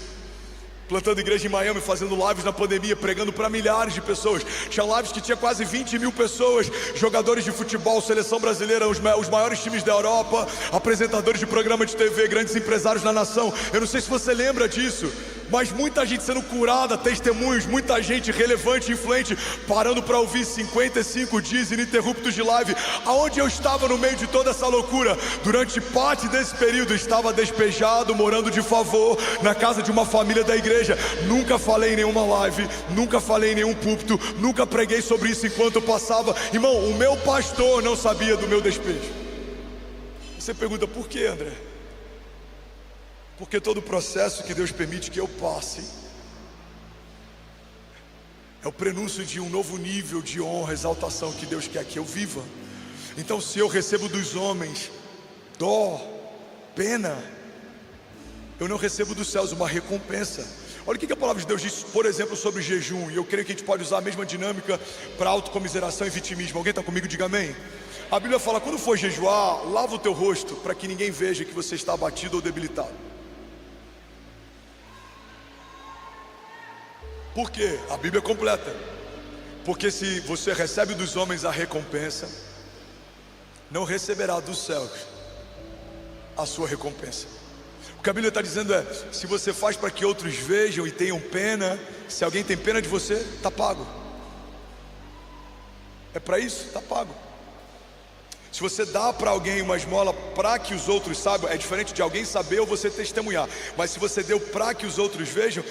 plantando igreja em Miami, fazendo lives na pandemia, pregando para milhares de pessoas. Tinha lives que tinha quase 20 mil pessoas, jogadores de futebol, seleção brasileira, os maiores times da Europa, apresentadores de programa de TV, grandes empresários na nação. Eu não sei se você lembra disso, mas muita gente sendo curada, testemunhos, muita gente relevante, influente, parando para ouvir 55 dias ininterruptos de live. Aonde eu estava no meio de toda essa loucura? Durante parte desse período estava despejado, morando de favor na casa de uma família da igreja. Nunca falei em nenhuma live, nunca falei em nenhum púlpito, nunca preguei sobre isso enquanto eu passava. Irmão, o meu pastor não sabia do meu despejo. Você pergunta, por que, André? Porque todo o processo que Deus permite que eu passe é o prenúncio de um novo nível de honra, exaltação que Deus quer que eu viva. Então, se eu recebo dos homens dó, pena, eu não recebo dos céus uma recompensa. Olha o que a palavra de Deus diz, por exemplo, sobre jejum. E eu creio que a gente pode usar a mesma dinâmica para autocomiseração e vitimismo. Alguém está comigo? Diga amém. A Bíblia fala, quando for jejuar, lava o teu rosto, para que ninguém veja que você está abatido ou debilitado. Por quê? A Bíblia é completa. Porque se você recebe dos homens a recompensa, não receberá dos céus a sua recompensa. O que a Bíblia está dizendo é, se você faz para que outros vejam e tenham pena, se alguém tem pena de você, está pago. É para isso, está pago. Se você dá para alguém uma esmola para que os outros saibam, é diferente de alguém saber ou você testemunhar. Mas se você deu para que os outros vejam,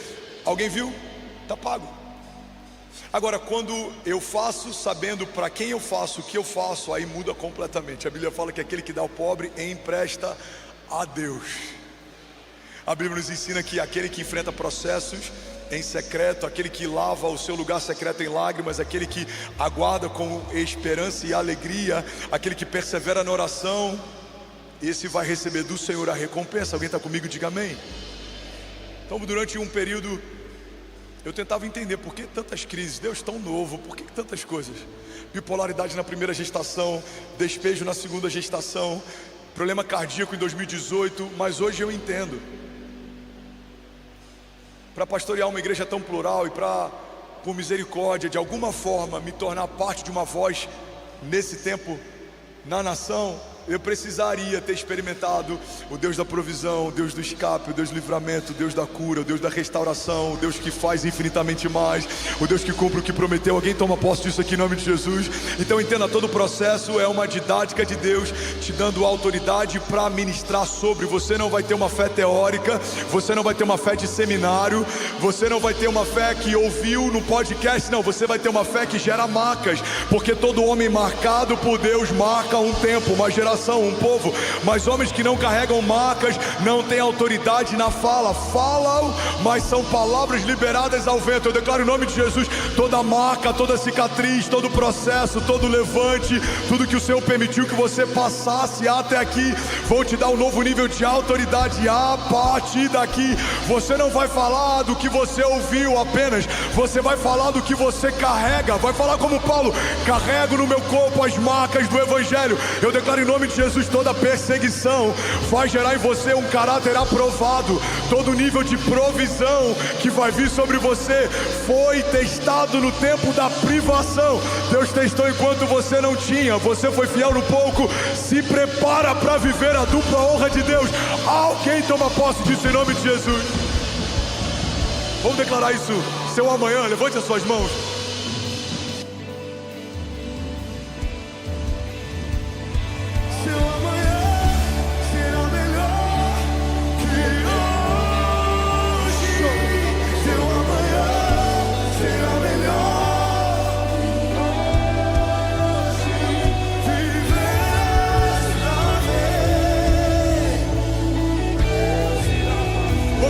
alguém viu? Está pago. Agora, quando eu faço sabendo para quem eu faço, o que eu faço, aí muda completamente. A Bíblia fala que aquele que dá ao pobre empresta a Deus. A Bíblia nos ensina que aquele que enfrenta processos em secreto, aquele que lava o seu lugar secreto em lágrimas, aquele que aguarda com esperança e alegria, aquele que persevera na oração, esse vai receber do Senhor a recompensa. Alguém está comigo? Diga amém. Então, durante um período, eu tentava entender por que tantas crises, Deus tão novo, por que tantas coisas? Bipolaridade na primeira gestação, despejo na segunda gestação, problema cardíaco em 2018, mas hoje eu entendo. Para pastorear uma igreja tão plural e para, por misericórdia, de alguma forma, me tornar parte de uma voz nesse tempo na nação, eu precisaria ter experimentado o Deus da provisão, o Deus do escape, o Deus do livramento, o Deus da cura, o Deus da restauração, o Deus que faz infinitamente mais, o Deus que cumpre o que prometeu. Alguém toma posse disso aqui em nome de Jesus? Então entenda, todo o processo é uma didática de Deus te dando autoridade para ministrar sobre. Você não vai ter uma fé teórica, você não vai ter uma fé de seminário, você não vai ter uma fé que ouviu no podcast, não, você vai ter uma fé que gera marcas, porque todo homem marcado por Deus marca um tempo, uma geração, um povo. Mas homens que não carregam marcas não têm autoridade na fala, falam, mas são palavras liberadas ao vento. Eu declaro em nome de Jesus, toda marca, toda cicatriz, todo processo, todo levante, tudo que o Senhor permitiu que você passasse até aqui, vou te dar um novo nível de autoridade. A partir daqui, você não vai falar do que você ouviu apenas, você vai falar do que você carrega. Vai falar como Paulo: carrego no meu corpo as marcas do Evangelho. Eu declaro em nome de Jesus, toda perseguição vai gerar em você um caráter aprovado. Todo nível de provisão que vai vir sobre você foi testado no tempo da privação. Deus testou enquanto você não tinha, você foi fiel no pouco, se prepara para viver a dupla honra de Deus. Alguém toma posse disso em nome de Jesus? Vamos declarar isso, seu amanhã, levante as suas mãos.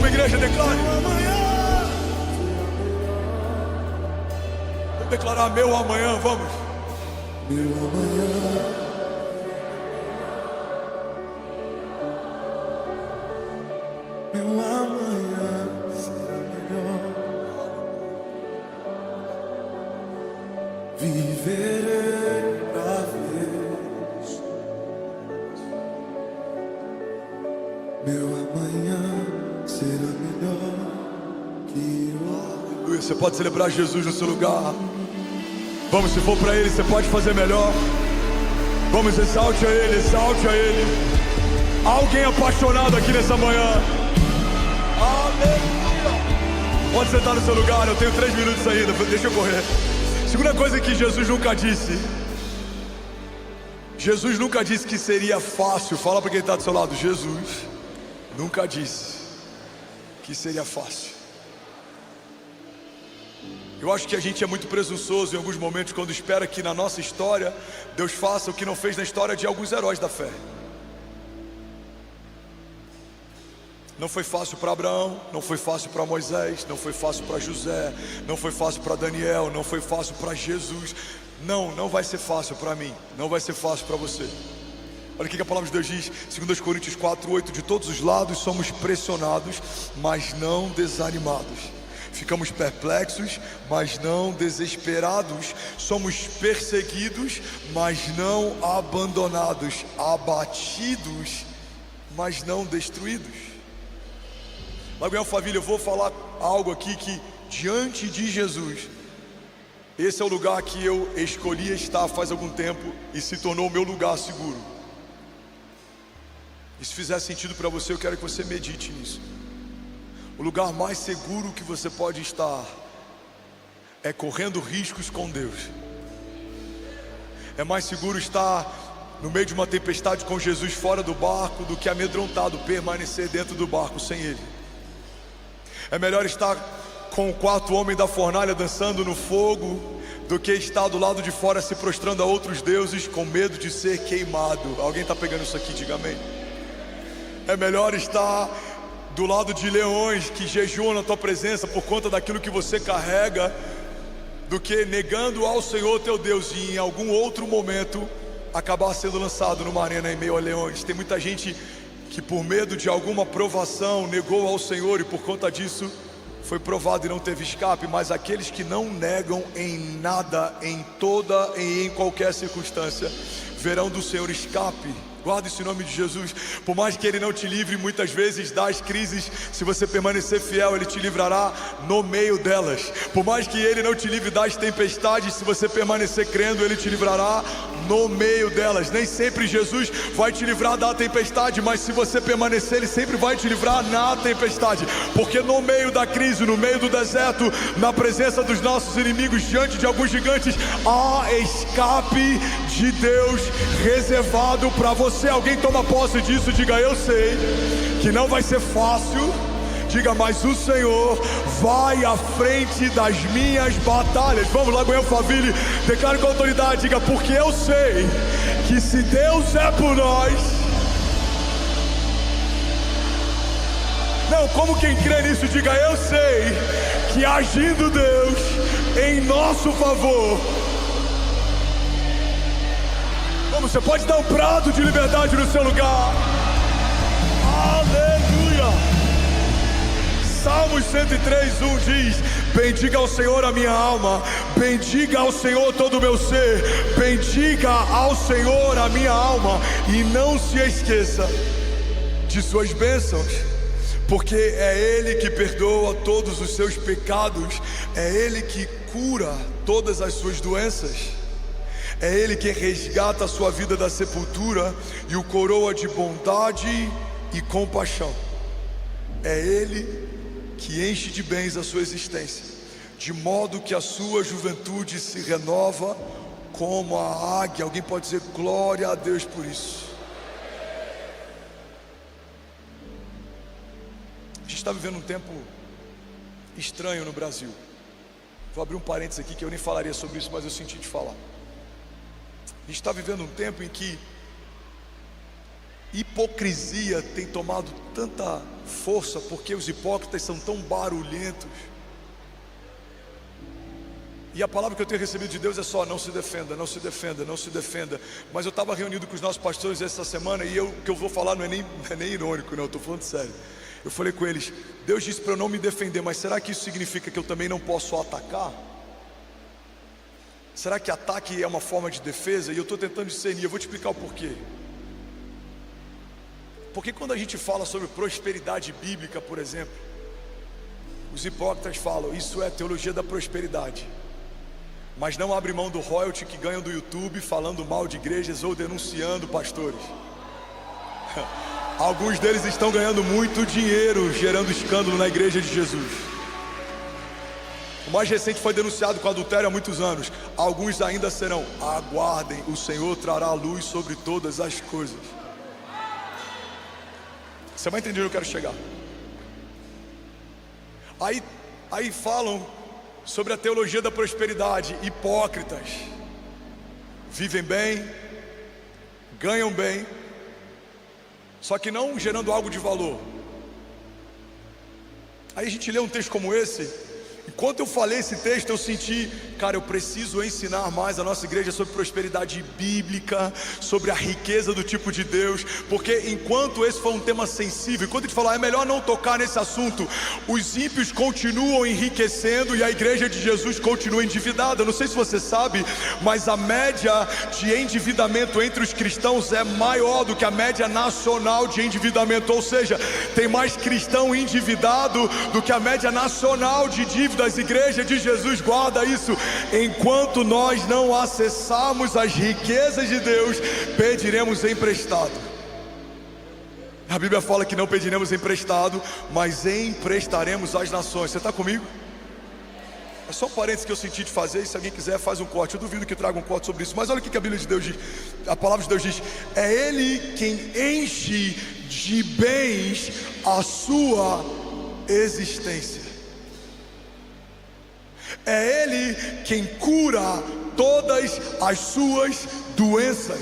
Igreja, declare. Vamos declarar meu amanhã, vamos. Meu amanhã. Meu amanhã será melhor. Viverei pra ver. Meu amanhã será melhor que o... Aleluia, você pode celebrar Jesus no seu lugar. Vamos, se for para Ele, você pode fazer melhor. Vamos, exalte a Ele, exalte a Ele. Alguém apaixonado aqui nessa manhã? Aleluia. Pode sentar no seu lugar, eu tenho 3 minutos ainda, deixa eu correr. Segunda coisa que Jesus nunca disse. Jesus nunca disse que seria fácil. Fala para quem está do seu lado: Jesus nunca disse que seria fácil. Eu acho que a gente é muito presunçoso em alguns momentos quando espera que na nossa história Deus faça o que não fez na história de alguns heróis da fé. Não foi fácil para Abraão, não foi fácil para Moisés, não foi fácil para José, não foi fácil para Daniel, não foi fácil para Jesus. Não vai ser fácil para mim, não vai ser fácil para você. Olha o que a palavra de Deus diz, 2 Coríntios 4:8: de todos os lados somos pressionados, mas não desanimados. Ficamos perplexos, mas não desesperados. Somos perseguidos, mas não abandonados. Abatidos, mas não destruídos. Lagoel Família, eu vou falar algo aqui que, diante de Jesus, esse é o lugar que eu escolhi estar faz algum tempo e se tornou o meu lugar seguro. E se fizer sentido para você, eu quero que você medite nisso. O lugar mais seguro que você pode estar é correndo riscos com Deus. É mais seguro estar no meio de uma tempestade com Jesus fora do barco do que amedrontado permanecer dentro do barco sem Ele. É melhor estar com o quarto homem da fornalha dançando no fogo do que estar do lado de fora se prostrando a outros deuses com medo de ser queimado. Alguém está pegando isso aqui? Diga amém. É melhor estar do lado de leões que jejuam na tua presença por conta daquilo que você carrega, do que negando ao Senhor teu Deus e em algum outro momento acabar sendo lançado numa arena em meio a leões. Tem muita gente que por medo de alguma provação negou ao Senhor e por conta disso foi provado e não teve escape. Mas aqueles que não negam em nada, em toda e em qualquer circunstância, verão do Senhor escape, Guarda isso em nome de Jesus. Por mais que Ele não te livre muitas vezes das crises, se você permanecer fiel, Ele te livrará no meio delas. Por mais que Ele não te livre das tempestades, se você permanecer crendo, Ele te livrará no meio delas. Nem sempre Jesus vai te livrar da tempestade, mas se você permanecer, Ele sempre vai te livrar na tempestade. Porque no meio da crise, no meio do deserto, na presença dos nossos inimigos, diante de alguns gigantes, há escape de Deus reservado para você. Alguém toma posse disso, diga: eu sei que não vai ser fácil. Diga: mas o Senhor vai à frente das minhas batalhas. Vamos lá, Goiânia Alphaville, declare com autoridade, diga: porque eu sei que se Deus é por nós. Não, como quem crê nisso, diga: eu sei que agindo Deus em nosso favor. Vamos, você pode dar um brado de liberdade no seu lugar. Aleluia. Salmos 103:1 diz: bendiga ao Senhor a minha alma, bendiga ao Senhor todo o meu ser, bendiga ao Senhor a minha alma, e não se esqueça de suas bênçãos, porque é Ele que perdoa todos os seus pecados, é Ele que cura todas as suas doenças, é Ele que resgata a sua vida da sepultura e o coroa de bondade e compaixão. É Ele que enche de bens a sua existência, de modo que a sua juventude se renova como a águia. Alguém pode dizer glória a Deus por isso? A gente está vivendo um tempo estranho no Brasil. Vou abrir um parênteses aqui que eu nem falaria sobre isso, mas eu senti de falar. A gente está vivendo um tempo em que hipocrisia tem tomado tanta força, porque os hipócritas são tão barulhentos. E a palavra que eu tenho recebido de Deus é só: não se defenda, não se defenda, não se defenda. Mas eu estava reunido com os nossos pastores essa semana, e o que eu vou falar não é nem irônico, não, eu estou falando sério. Eu falei com eles: Deus disse para eu não me defender, mas será que isso significa que eu também não posso atacar? Será que ataque é uma forma de defesa? E eu estou tentando discernir, eu vou te explicar o porquê. Porque quando a gente fala sobre prosperidade bíblica, por exemplo, os hipócritas falam: isso é teologia da prosperidade, mas não abre mão do royalty que ganham do YouTube falando mal de igrejas ou denunciando pastores. Alguns deles estão ganhando muito dinheiro gerando escândalo na igreja de Jesus. O mais recente foi denunciado com adultério há muitos anos. Alguns ainda serão. Aguardem, o Senhor trará luz sobre todas as coisas. Você vai entender onde eu quero chegar. Aí falam sobre a teologia da prosperidade. Hipócritas vivem bem, ganham bem, só que não gerando algo de valor. Aí a gente lê um texto como esse. Enquanto eu falei esse texto, eu senti: cara, eu preciso ensinar mais a nossa igreja sobre prosperidade bíblica, sobre a riqueza do tipo de Deus, porque enquanto esse foi um tema sensível, enquanto a gente falar é melhor não tocar nesse assunto, os ímpios continuam enriquecendo e a igreja de Jesus continua endividada. Eu não sei se você sabe, mas a média de endividamento entre os cristãos é maior do que a média nacional de endividamento, ou seja, tem mais cristão endividado do que a média nacional de dívida. Das igrejas de Jesus, guarda isso. Enquanto nós não acessarmos as riquezas de Deus, pediremos emprestado. A Bíblia fala que não pediremos emprestado, mas emprestaremos às nações. Você está comigo? É só um parênteses que eu senti de fazer. E se alguém quiser, faz um corte. Eu duvido que traga um corte sobre isso. Mas olha o que a Bíblia de Deus diz. A palavra de Deus diz: é Ele quem enche de bens a sua existência. É Ele quem cura todas as suas doenças.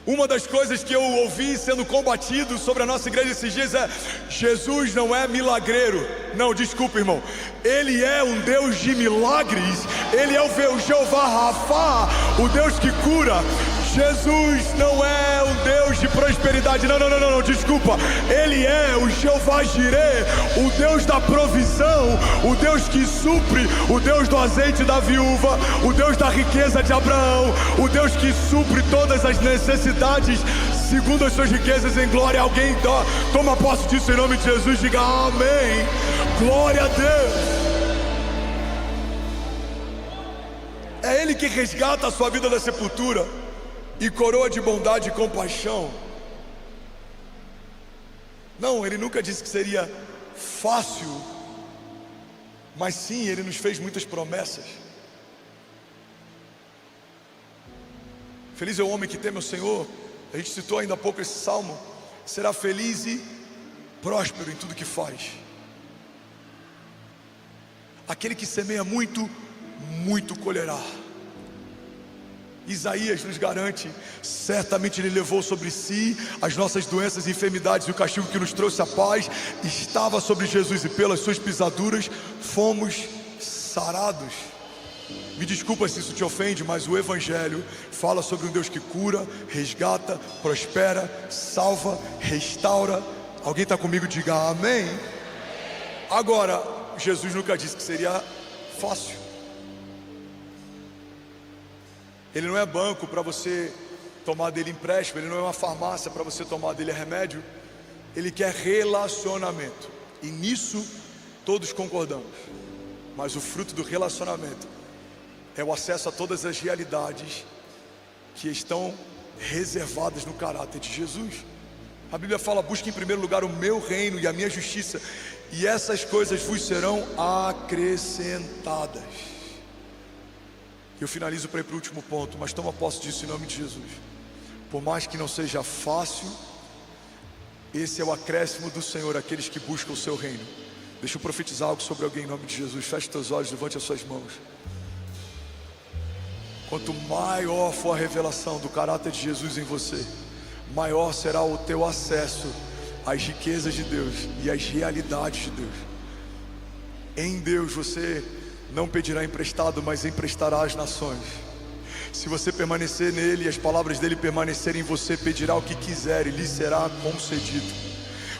Uma das coisas que eu ouvi sendo combatido sobre a nossa igreja esses dias é: Jesus não é milagreiro. Não, desculpa, irmão. Ele é um Deus de milagres. Ele é o Jeová Rafa, o Deus que cura. Jesus não é um Deus Deus de prosperidade. Não, desculpa. Ele é o Jeová Jireh, o Deus da provisão, o Deus que supre, o Deus do azeite da viúva, o Deus da riqueza de Abraão, o Deus que supre todas as necessidades segundo as suas riquezas em glória. Alguém toma posse disso em nome de Jesus, diga amém. Glória a Deus. É Ele que resgata a sua vida da sepultura e coroa de bondade e compaixão. Não, Ele nunca disse que seria fácil, mas sim, Ele nos fez muitas promessas. Feliz é o homem que teme o Senhor. A gente citou ainda há pouco esse salmo. Será feliz e próspero em tudo que faz. Aquele que semeia muito, muito colherá. Isaías nos garante: certamente Ele levou sobre si as nossas doenças e enfermidades, e o castigo que nos trouxe a paz estava sobre Jesus, e pelas suas pisaduras fomos sarados. Me desculpa se isso te ofende, mas o Evangelho fala sobre um Deus que cura, resgata, prospera, salva, restaura. Alguém está comigo? Diga amém. Agora, Jesus nunca disse que seria fácil. Ele não é banco para você tomar dele empréstimo, Ele não é uma farmácia para você tomar dele remédio. Ele quer relacionamento, e nisso todos concordamos. Mas o fruto do relacionamento é o acesso a todas as realidades que estão reservadas no caráter de Jesus. A Bíblia fala: busque em primeiro lugar o meu reino e a minha justiça, e essas coisas vos serão acrescentadas. Eu finalizo para ir para o último ponto, mas toma posse disso em nome de Jesus. Por mais que não seja fácil, esse é o acréscimo do Senhor àqueles que buscam o seu reino. Deixa eu profetizar algo sobre alguém em nome de Jesus. Feche teus olhos, levante as suas mãos. Quanto maior for a revelação do caráter de Jesus em você, maior será o teu acesso às riquezas de Deus e às realidades de Deus. Em Deus você não pedirá emprestado, mas emprestará às nações. Se você permanecer nele e as palavras dele permanecerem em você, pedirá o que quiser e lhe será concedido.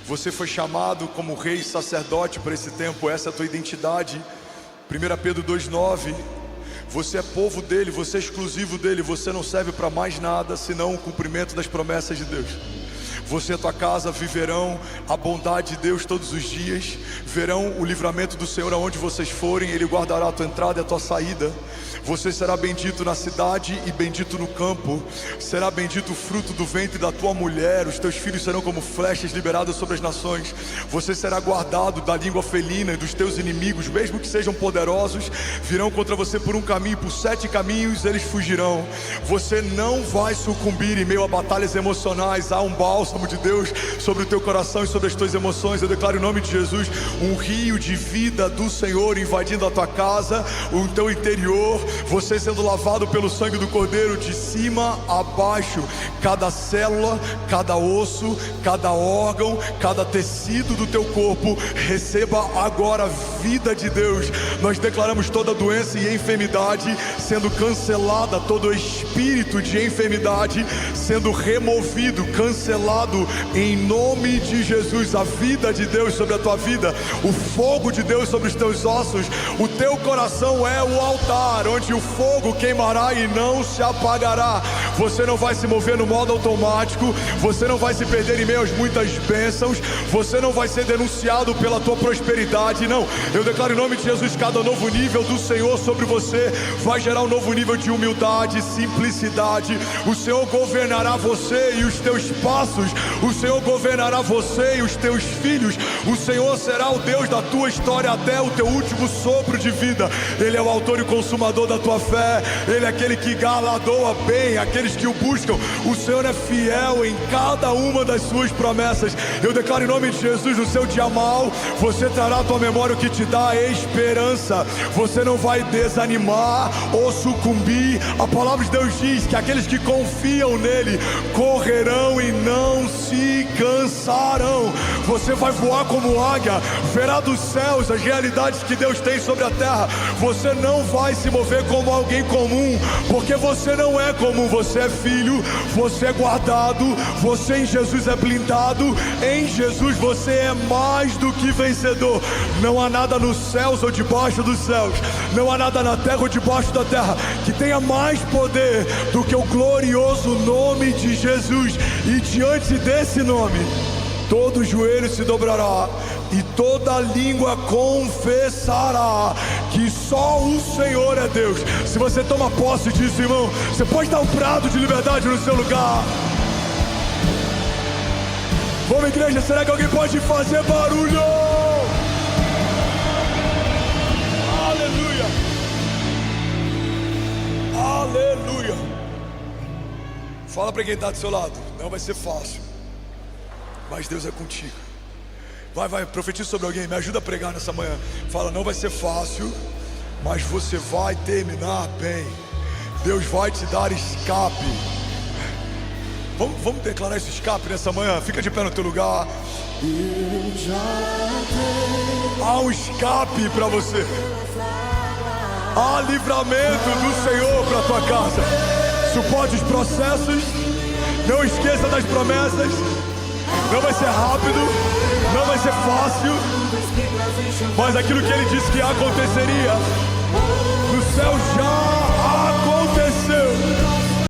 Você foi chamado como rei e sacerdote para esse tempo. Essa é a tua identidade. 1 Pedro 2,9. Você é povo dele, você é exclusivo dele. Você não serve para mais nada senão o cumprimento das promessas de Deus. Você e a tua casa viverão a bondade de Deus todos os dias, verão o livramento do Senhor aonde vocês forem. Ele guardará a tua entrada e a tua saída. Você será bendito na cidade e bendito no campo. Será bendito o fruto do ventre da tua mulher. Os teus filhos serão como flechas liberadas sobre as nações. Você será guardado da língua felina e dos teus inimigos, mesmo que sejam poderosos, virão contra você por um caminho, por 7 caminhos eles fugirão. Você não vai sucumbir em meio a batalhas emocionais. Há um bálsamo de Deus sobre o teu coração e sobre as tuas emoções. Eu declaro em nome de Jesus um rio de vida do Senhor invadindo a tua casa, o teu interior. Você sendo lavado pelo sangue do Cordeiro de cima a baixo. Cada célula, cada osso, cada órgão, cada tecido do teu corpo receba agora a vida de Deus. Nós declaramos toda doença e enfermidade sendo cancelada, todo espírito de enfermidade sendo removido, cancelado em nome de Jesus. A vida de Deus sobre a tua vida, o fogo de Deus sobre os teus ossos. O teu coração é o altar onde o fogo queimará e não se apagará. Você não vai se mover no modo automático, você não vai se perder em meio às muitas bênçãos, você não vai ser denunciado pela tua prosperidade, não. Eu declaro em nome de Jesus, cada novo nível do Senhor sobre você vai gerar um novo nível de humildade, simplicidade. O Senhor governará você e os teus passos, o Senhor governará você e os teus filhos. O Senhor será o Deus da tua história até o teu último sopro de vida. Ele é o autor e consumador da tua fé. Ele é aquele que galardoa bem aqueles que o buscam. O Senhor é fiel em cada uma das suas promessas. Eu declaro em nome de Jesus, no seu dia mal, você trará à tua memória o que te dá esperança. Você não vai desanimar ou sucumbir. A palavra de Deus diz que aqueles que confiam nele correrão e não se cansarão. você vai voar como águia, verá dos céus as realidades que Deus tem sobre a terra. Você não vai se mover como alguém comum, porque você não é comum, você é filho, você é guardado, você em Jesus é blindado, em Jesus você é mais do que vencedor. Não há nada nos céus ou debaixo dos céus, não há nada na terra ou debaixo da terra que tenha mais poder do que o glorioso nome de Jesus. E diante desse nome, todo joelho se dobrará e toda língua confessará que só o Senhor é Deus. Se você toma posse disso, irmão, você pode dar um brado de liberdade no seu lugar. Vamos, igreja, será que alguém pode fazer barulho? Aleluia! Aleluia! Fala para quem está do seu lado, não vai ser fácil, mas Deus é contigo. Vai, profetiza sobre alguém, me ajuda a pregar nessa manhã. Fala, não vai ser fácil, mas você vai terminar bem. Deus vai te dar escape. Vamos declarar esse escape nessa manhã. Fica de pé no teu lugar. Há um escape para você. Há livramento do Senhor para tua casa. Suporte os processos. Não esqueça das promessas. Não vai ser rápido, não vai ser fácil, mas aquilo que Ele disse que aconteceria, no céu já